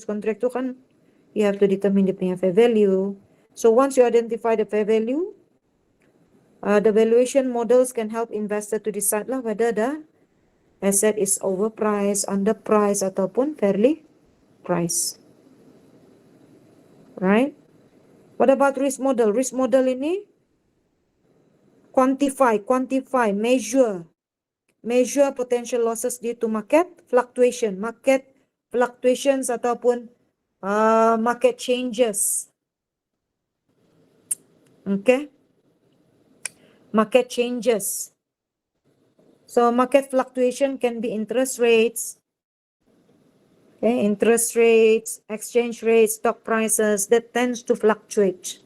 contract itu kan you have to determine the punya fair value. So once you identify the fair value, the valuation models can help investor to decide lah whether the asset is overpriced, underpriced, ataupun fairly priced. Right? What about risk model? Risk model ini quantify, measure potential losses due to market fluctuations ataupun market changes. Okay? Market changes. So market fluctuation can be interest rates, exchange rates, stock prices that tends to fluctuate.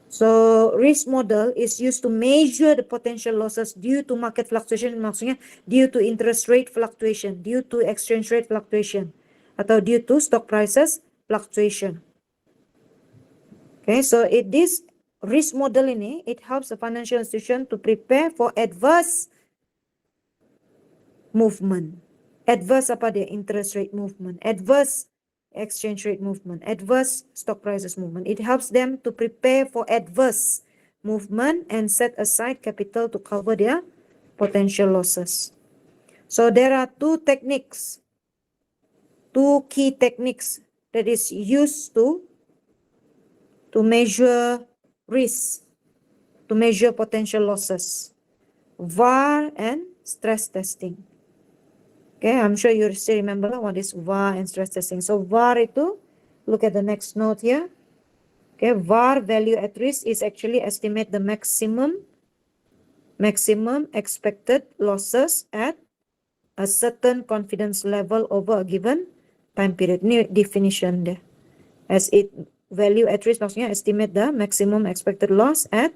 So risk model is used to measure the potential losses due to market fluctuation, maksudnya due to interest rate fluctuation, due to exchange rate fluctuation, atau due to stock prices fluctuation. Okay, so this risk model ini, it helps the financial institution to prepare for adverse movement. Adverse apa dia? Interest rate movement, adverse exchange rate movement, adverse stock prices movement. It helps them to prepare for adverse movement and set aside capital to cover their potential losses. So there are two key techniques that is used to measure risk, to measure potential losses. VAR and stress testing. Okay, I'm sure you still remember what is VAR and stress testing. So VAR itu, look at the next note here. Okay, VAR, value at risk, is actually estimate the maximum expected losses at a certain confidence level over a given time period. Ini definition deh. As it value at risk maksudnya estimate the maximum expected loss at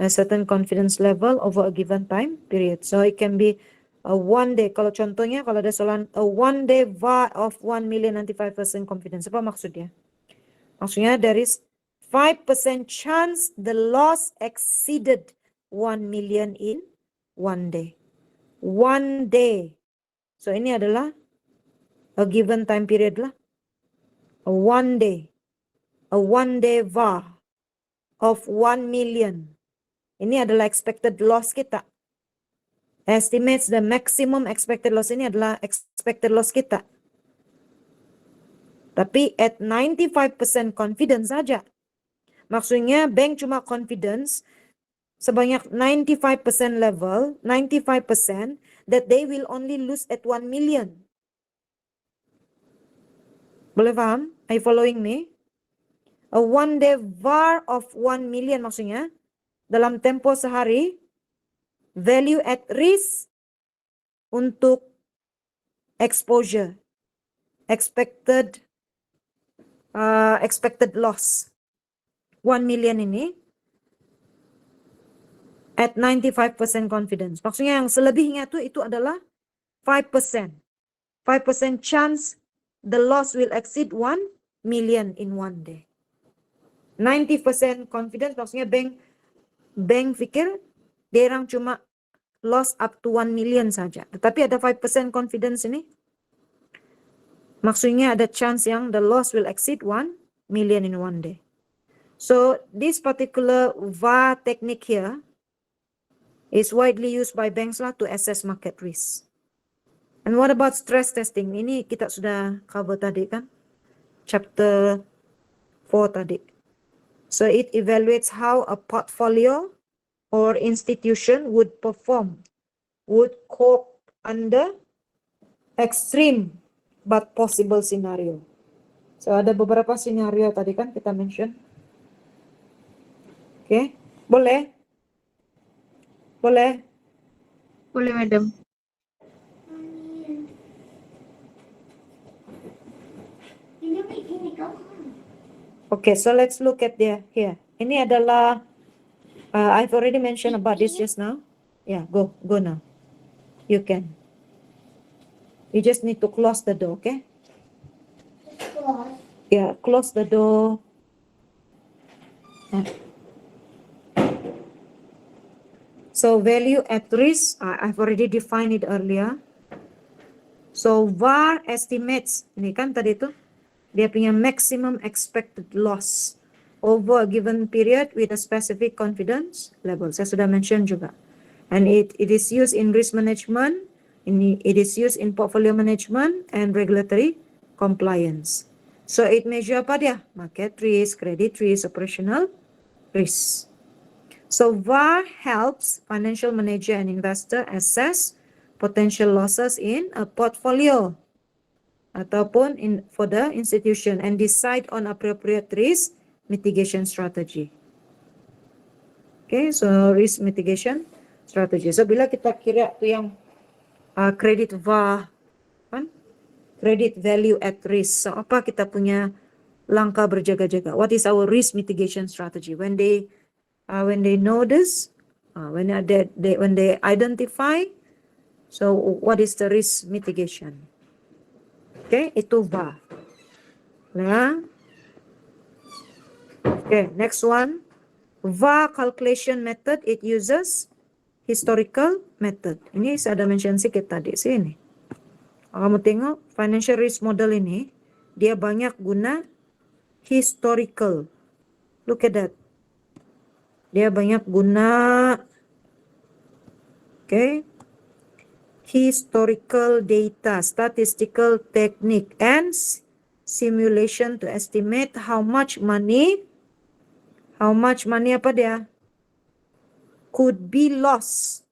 a certain confidence level over a given time period. So it can be a one day, kalau contohnya kalau ada soalan a one day VAR of 1 million 95% confidence, apa maksudnya? Maksudnya there is 5% chance the loss exceeded 1 million in one day. One day. So ini adalah a given time period lah. A one day VAR of 1 million. Ini adalah expected loss kita. Estimates the maximum expected loss, ini adalah expected loss kita. Tapi at 95% confidence saja. Maksudnya bank cuma confidence sebanyak 95% level, 95% that they will only lose at 1 million. Boleh paham? Are you following me? A one day VAR of 1 million maksudnya dalam tempo sehari, value at risk untuk exposure, expected loss 1 million ini at 95% confidence. Maksudnya yang selebihnya itu adalah 5%. 5% chance the loss will exceed 1 million in one day. 90% confidence maksudnya bank pikir dia orang cuma loss up to 1 million saja. Tetapi ada 5% confidence ini. Maksudnya ada chance yang the loss will exceed 1 million in one day. So this particular VAR technique here is widely used by banks lah to assess market risk. And what about stress testing? Ini kita sudah cover tadi kan? Chapter 4 tadi. So it evaluates how a portfolio or institution would cope under extreme but possible scenario. So ada beberapa scenario tadi kan kita mention. Okay, boleh? Boleh, Madam. Okay, so let's look at here. Ini adalah I've already mentioned about this just now. Yeah, go now. You can. You just need to close the door, okay? Yeah, close the door. Yeah. So value at risk, I've already defined it earlier. So VAR estimates, ini kan tadi itu, dia punya maximum expected loss over a given period with a specific confidence level. Saya sudah mention juga. And it is used in risk management, it is used in portfolio management and regulatory compliance. So it measure apa dia? Market risk, credit risk, operational risk. So VAR helps financial manager and investor assess potential losses in a portfolio ataupun for the institution and decide on appropriate risk mitigation strategy. Okay, so risk mitigation strategy. So bila kita kira tu yang credit VAR, kan? Credit value at risk. So apa kita punya langkah berjaga-jaga? What is our risk mitigation strategy? When they know this, when they identify, so what is the risk mitigation? Okay, itu VAR. Nah, okay, next one, VAR calculation method. It uses historical method. Ini saya ada mention sikit tadi sini. Kamu tengok financial risk model ini, dia banyak guna historical. Look at that. Dia banyak guna, okay, historical data, statistical technique, and simulation to estimate how much money apa dia? Could be lost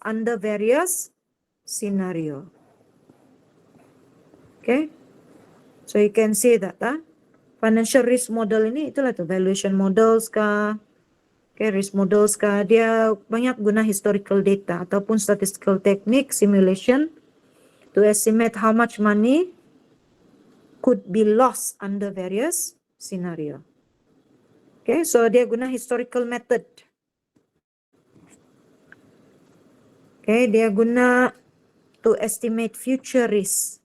under various scenario. Okay, so you can see that financial risk model ini itulah tuh valuation models kah, okay, risk models kah, dia banyak guna historical data ataupun statistical technique, simulation to estimate how much money could be lost under various scenario. Okay, so dia guna historical method. Okay, dia guna to estimate future risk.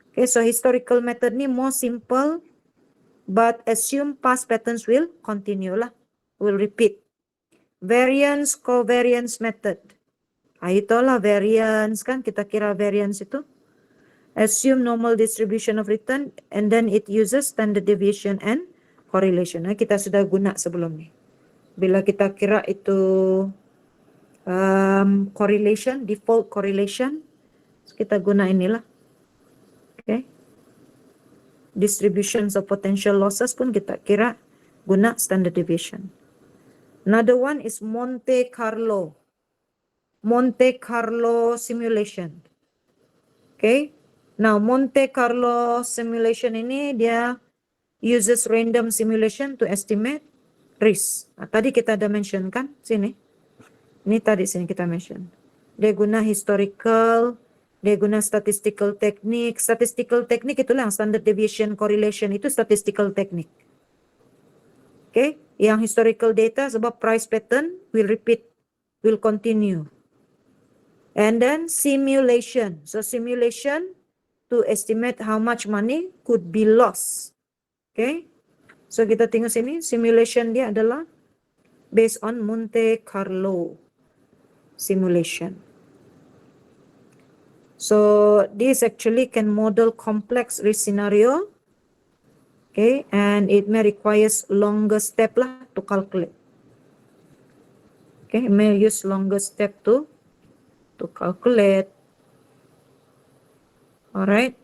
Okay, so historical method ni more simple, but assume past patterns will continue lah, will repeat. Variance covariance method. Itulah variance kan, kita kira variance itu. Assume normal distribution of return and then it uses standard deviation and correlation. Kita sudah guna sebelum ni. Bila kita kira itu correlation, default correlation, kita guna inilah. Okay. Distributions of potential losses pun kita kira guna standard deviation. Another one is Monte Carlo simulation. Okay. Now Monte Carlo simulation ini dia uses random simulation to estimate risk. Tadi kita ada mention kan sini. Ini tadi sini kita mention. Dia guna historical, dia guna statistical technique. Statistical technique itulah yang standard deviation correlation itu statistical technique. Okay, yang historical data sebab price pattern will repeat, will continue. And then simulation. So simulation to estimate how much money could be lost. Okay, so kita tengok sini simulation dia adalah based on Monte Carlo simulation. So this actually can model complex risk scenario. Okay, and it may requires longer step lah to calculate. Okay, it may use longer step to calculate. All right.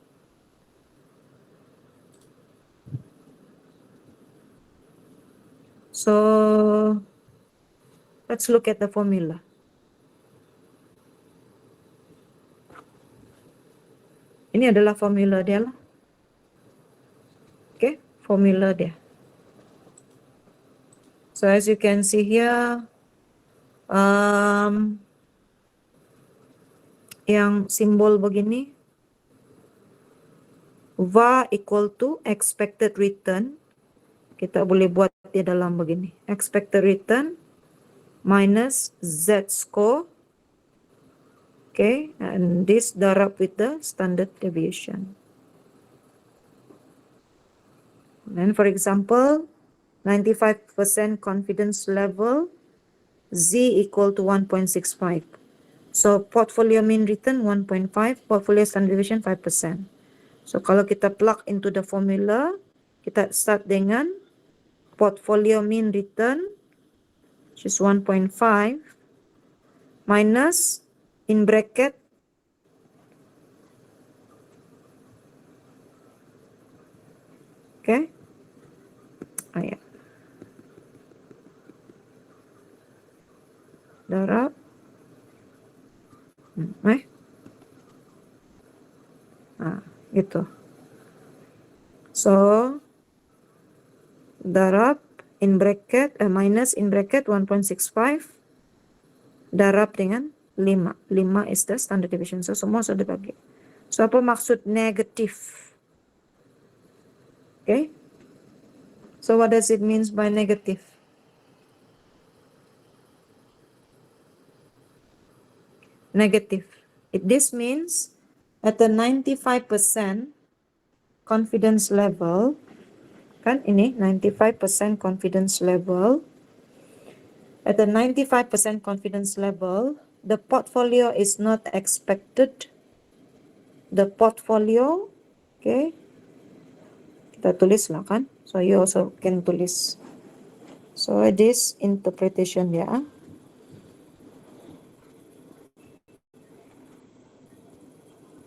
So let's look at the formula. Ini adalah formula dia lah. Okay, formula dia. So as you can see here, yang simbol begini, VAR equal to expected return. Kita boleh buat dia dalam begini. Expected return minus Z score. Okay, and this darab with the standard deviation. And for example, 95% confidence level, Z equal to 1.65. So portfolio mean return 1.5, portfolio standard deviation 5%. So kalau kita plug into the formula, kita start dengan portfolio mean return, which is 1.5, minus in bracket okay. Ya. Darab gitu. So darab in bracket minus in bracket 1.65 darab dengan 5. 5 is the standard deviation. So semua sudah dibagi. So apa maksud negatif? Okay. So what does it means by negative? Negative. This means at a 95% confidence level, kan ini 95% confidence level. At a 95% confidence level, the portfolio is not expected. The portfolio, okay, kita tulis lah kan. So you also can tulis. So this interpretation ya.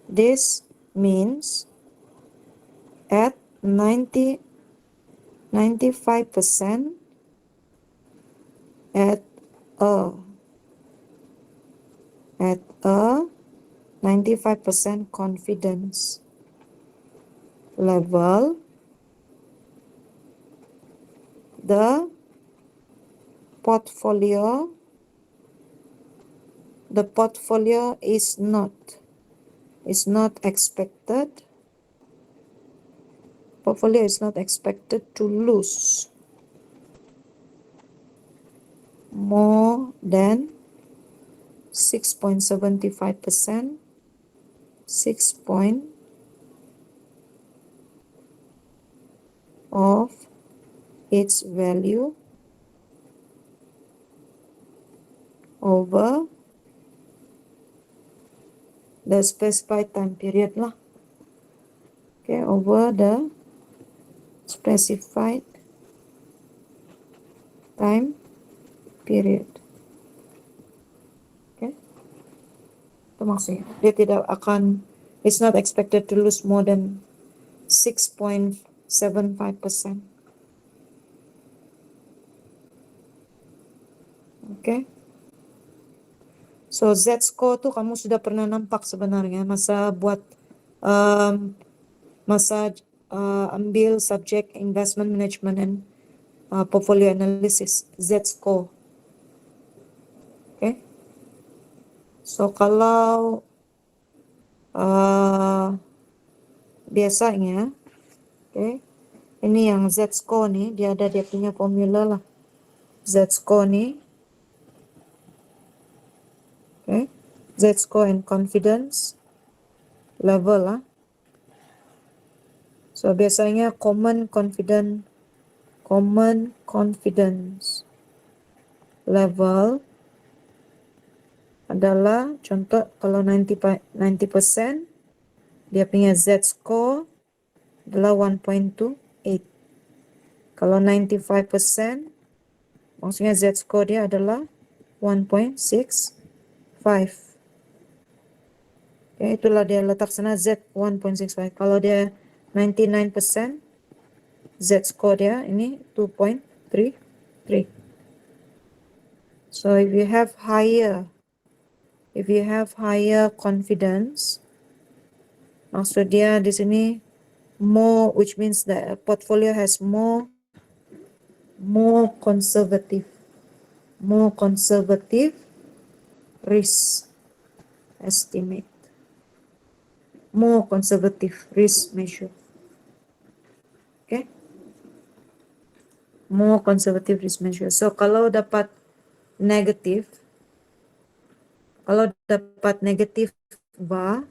This means at 95% at a 95% confidence level, the portfolio is not expected. Portfolio is not expected to lose more than 6.75%, 6 point of its value over the specified time period lah. Okay, over the specified time period. Okay, itu maksudnya dia tidak akan, it's not expected to lose more than 6.75%. Okay. So Z-score tuh kamu sudah pernah nampak sebenarnya masa buat ambil subjek investment management and portfolio analysis, Z-score. Okay. So kalau biasanya, okay, ini yang Z-score nih, dia ada dia punya formula lah. Z-score nih, okay, Z-score and confidence level lah. So biasanya common confidence level adalah contoh kalau 90% dia punya Z-score adalah 1.28. Kalau 95% maksudnya Z-score dia adalah 1.65. Ya, itulah dia letak sana Z 1.65. Kalau dia 99%, Z-score dia ini 2.33. So if you have higher confidence, maksud dia di sini more, which means the portfolio has more conservative risk estimate, more conservative risk measure. Okay, more conservative risk measure. So kalau dapat negatif bar,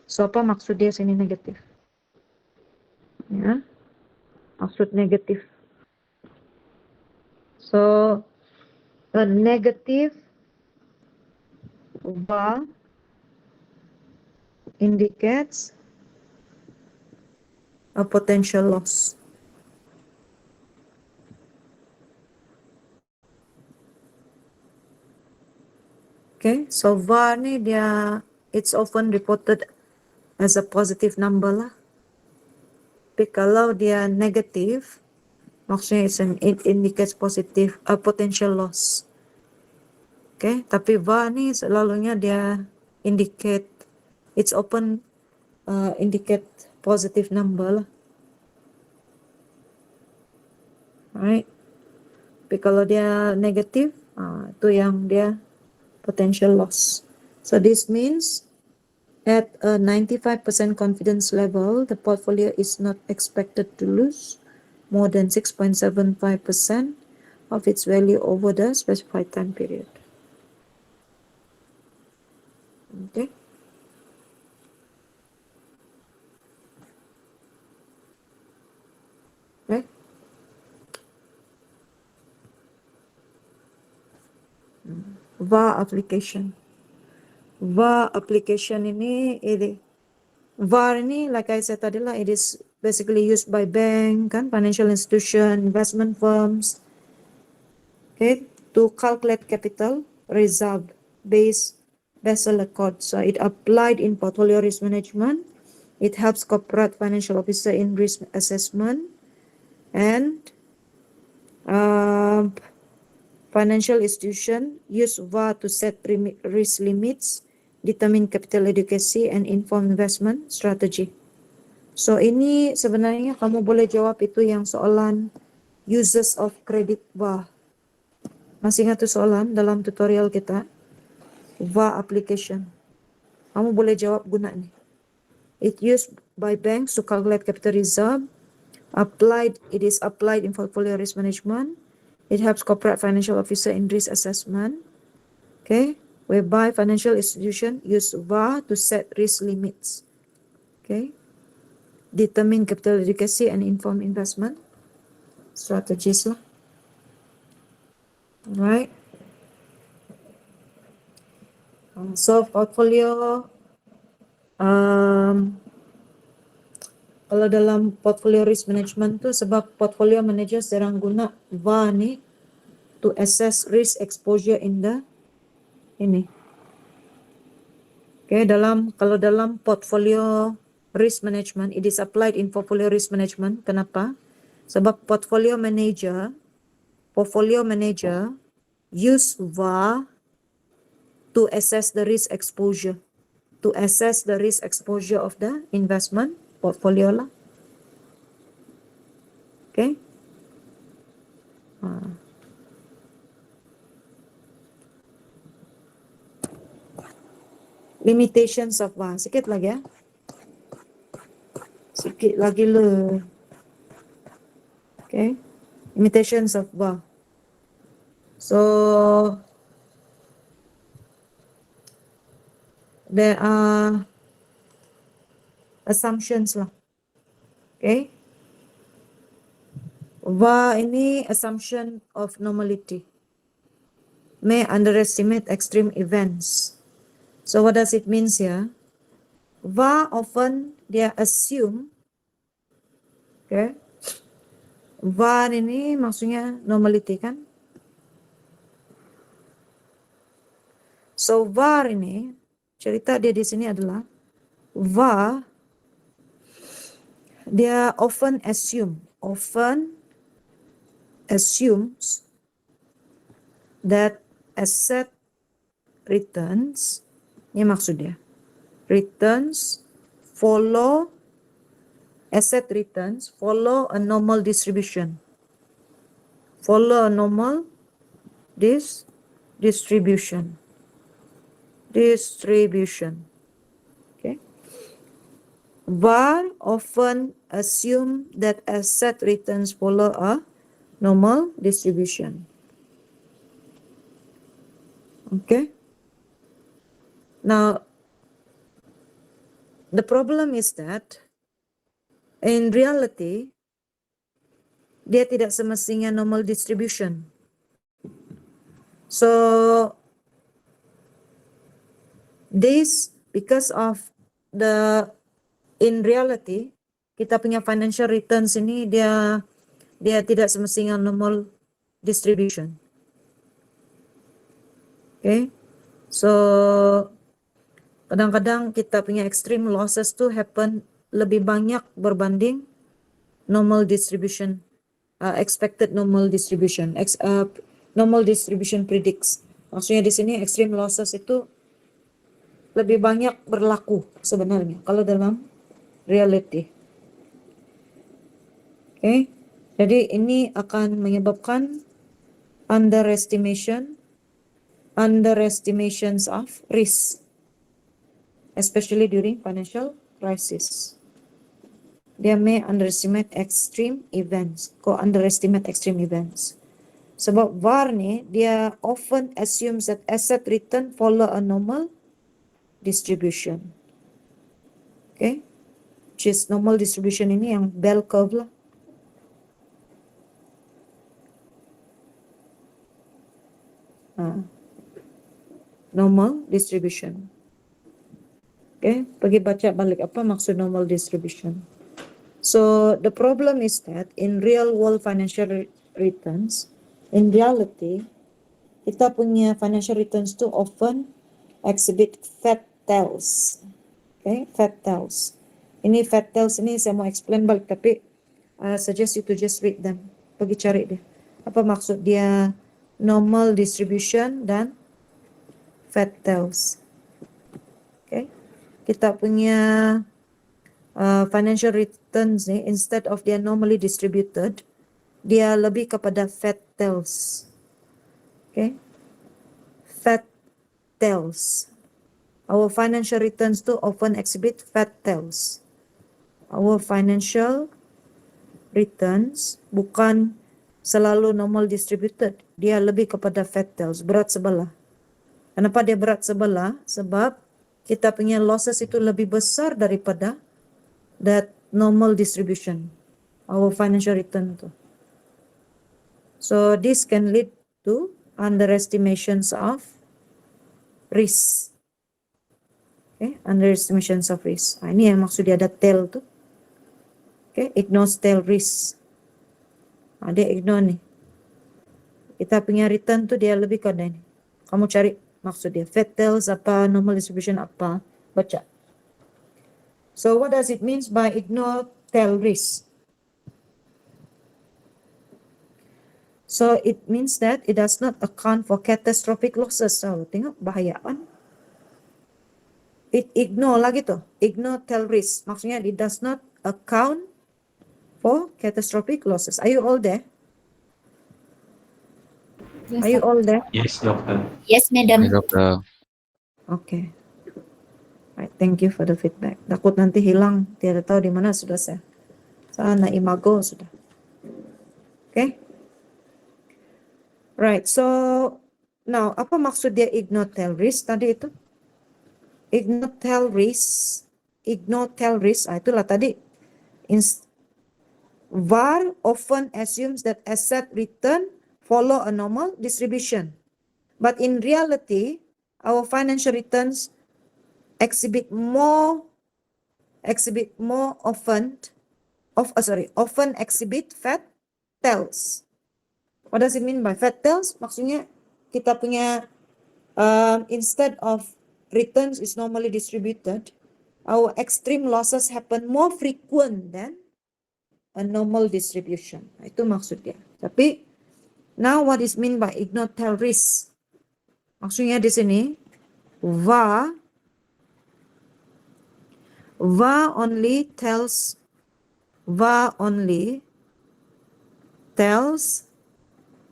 so apa maksud dia sini negatif? Ya, maksud negatif. So a negative VaR indicates a potential loss. Okay, so VaR ni dia, it's often reported as a positive number lah. Tapi kalau dia negative, maksudnya it indicates positive, a potential loss. Okay, tapi VaR ni selalunya dia indicate, it's often indicate positive number lah. Alright. Tapi kalau dia negative, itu yang dia potential loss. So this means at a 95% confidence level, the portfolio is not expected to lose more than 6.75% of its value over the specified time period. Okay. Right. VaR application. VaR application ini, VaR ini, like I said tadi lah, it is basically used by bank, kan, financial institution, investment firms, okay, to calculate capital reserve based Basel Accord. So it applied in portfolio risk management. It helps corporate financial officer in risk assessment, and financial institution use VaR to set risk limits, determine capital adequacy, and inform investment strategy. So ini sebenarnya kamu boleh jawab itu yang soalan uses of credit VaR. Masih ingat tuh soalan dalam tutorial kita? VaR application. Kamu boleh jawab guna nih. It used by banks to calculate capital reserve. It is applied in portfolio risk management. It helps corporate financial officer in risk assessment. Okay, whereby financial institution use VaR to set risk limits. Okay, determine capital adequacy and inform investment strategies lah. Alright. So portfolio, kalau dalam portfolio risk management tu, sebab portfolio manager sedang guna VaR ni to assess risk exposure in the ini. Okay, kalau dalam portfolio risk management, it is applied in portfolio risk management. Kenapa? Sebab portfolio manager use VaR to assess the risk exposure, of the investment portfolio lah. Okay. Limitations of VaR. Sikit lagi ya. Sikit lagi le. Okay. Limitations of VaR. So there are assumptions lah. Okay. VaR ini assumption of normality. May underestimate extreme events. So what does it mean here? VaR often dia assume, okay, VaR ini maksudnya normality kan? So VaR ini, cerita dia di sini adalah VaR dia often assumes that asset returns, ini maksud dia, asset returns follow a normal distribution. Distribution. Okay. VaR often assume that asset returns follow a normal distribution. Okay. Now, the problem is that in reality, dia tidak semestinya normal distribution. So, This because of the in reality kita punya financial returns ini dia tidak semestinya normal distribution. Okay, so kadang-kadang kita punya extreme losses tu happen lebih banyak berbanding normal distribution, expected normal distribution. Normal distribution predicts. Maksudnya di sini extreme losses itu lebih banyak berlaku sebenarnya kalau dalam reality. Okay, jadi ini akan menyebabkan underestimations of risk, especially during financial crisis. They may underestimate extreme events. Kok underestimate extreme events? Sebab VAR ni, dia often assumes that asset return follow a normal distribution. Okay? Which is normal distribution ini yang bell curve lah. Normal distribution. Okay? Pergi baca balik apa maksud normal distribution. So the problem is that in real world financial returns, in reality, kita punya financial returns tu often exhibit fat tails. Okay, fat tails. Ini fat tails ini saya mau explain balik, tapi suggest you to just read them. Pergi cari dia. Apa maksud dia normal distribution dan fat tails. Okay, kita punya financial returns ni, instead of dia normally distributed, dia lebih kepada fat tails. Okay, fat tails. Our financial returns too often exhibit fat tails. Our financial returns bukan selalu normal distributed. Dia lebih kepada fat tails, berat sebelah. Kenapa dia berat sebelah? Sebab kita punya losses itu lebih besar daripada that normal distribution, our financial return tu. So this can lead to underestimations of risk. Okay, underestimations of risk. Ini yang maksud dia ada tail tu. Okay, ignores tail risk. Dia ignore ni. Kita punya return tu dia lebih ke ni. Kamu cari maksud dia. Fat tails apa, normal distribution apa, baca. So what does it means by ignore tail risk? So it means that it does not account for catastrophic losses. So tengok bahaya kan? It ignore lagi tu. Ignore tail risk. Maksudnya it does not account for catastrophic losses. Are you all there? Yes, Are you all there? Yes, Doctor. Yes, madam. Dokter. Okay. Right, thank you for the feedback. Takut nanti hilang, tiada tahu di mana sudah saya. Sana imago sudah. Okay. Right, so now apa maksud dia ignore tail risk tadi itu? Ignore tail risk, itulah tadi. VAR often assumes that asset return follow a normal distribution. But in reality, our financial returns often exhibit fat tails. What does it mean by fat tails? Maksudnya kita punya instead of returns is normally distributed, our extreme losses happen more frequent than a normal distribution. Itu maksud dia. Tapi now what is mean by ignore tail risk? Maksudnya di sini VAR only tells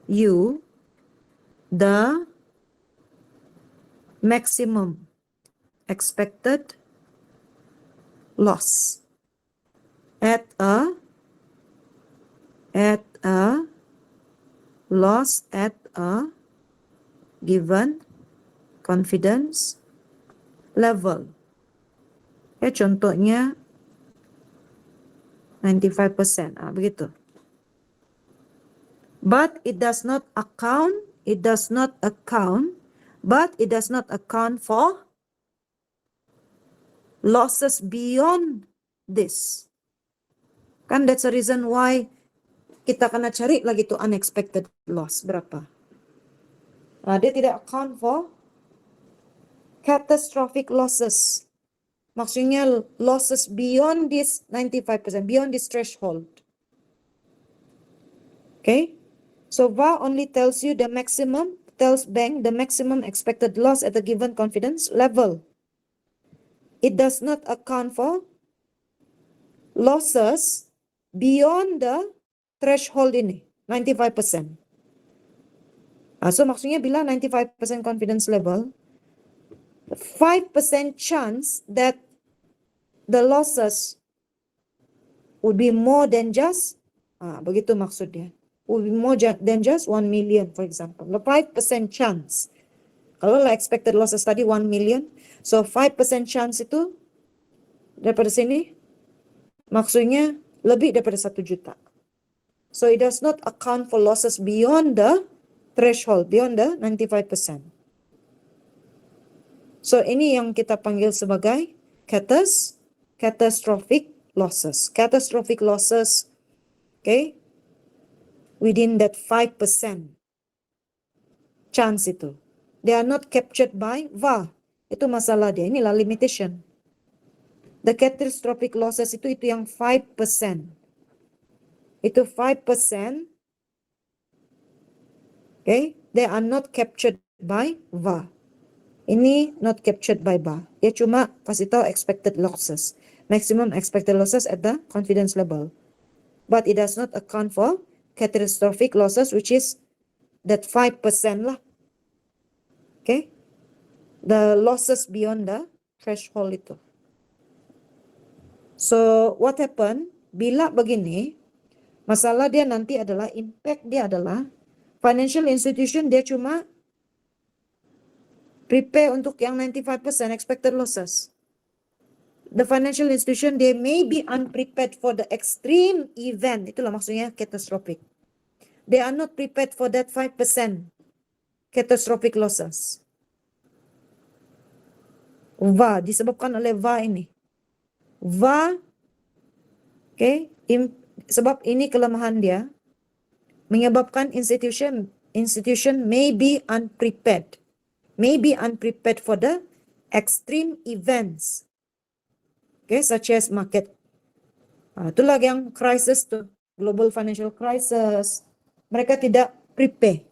you the maximum expected loss at a given confidence level. Ya, contohnya 95%, begitu. But it does not account for losses beyond this. Kan that's the reason why kita kena cari lagi tuh unexpected loss berapa. Nah, dia tidak account for catastrophic losses. Maksudnya losses beyond this 95%, beyond this threshold. Okay? So VaR only tells you the maximum, tells bank the maximum expected loss at a given confidence level. It does not account for losses beyond the threshold ini, 95%. So maksudnya bila 95% confidence level, 5% chance that the losses would be more than just, begitu maksudnya, would be more than just 1 million, for example. The 5% chance. Kalau lah expected losses tadi 1 million, so 5% chance itu daripada sini, maksudnya lebih daripada 1 juta. So it does not account for losses beyond the threshold, beyond the 95%. So ini yang kita panggil sebagai catastrophic losses. Catastrophic losses, okay, within that 5% chance itu. They are not captured by VaR. Itu masalah dia. Inilah limitation. The catastrophic losses itu yang 5%. Itu 5%. Okay, they are not captured by VaR. Ini not captured by VaR. Dia cuma kasih tahu expected losses. Maximum expected losses at the confidence level. But it does not account for catastrophic losses, which is that 5% lah. Okay? The losses beyond the threshold itu. So, what happen? Bila begini, masalah dia nanti adalah, impact dia adalah, financial institution dia cuma prepare untuk yang 95% expected losses. The financial institution, they may be unprepared for the extreme event. Itulah maksudnya catastrophic. They are not prepared for that 5% catastrophic losses. VaR, disebabkan oleh VaR ini. VaR, okay, sebab ini kelemahan dia, menyebabkan institution may be unprepared. May be unprepared for the extreme events. Okay, such as market. Itulah yang crisis tuh, global financial crisis. Mereka tidak prepare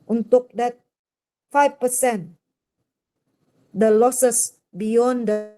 untuk that 5%. The losses beyond the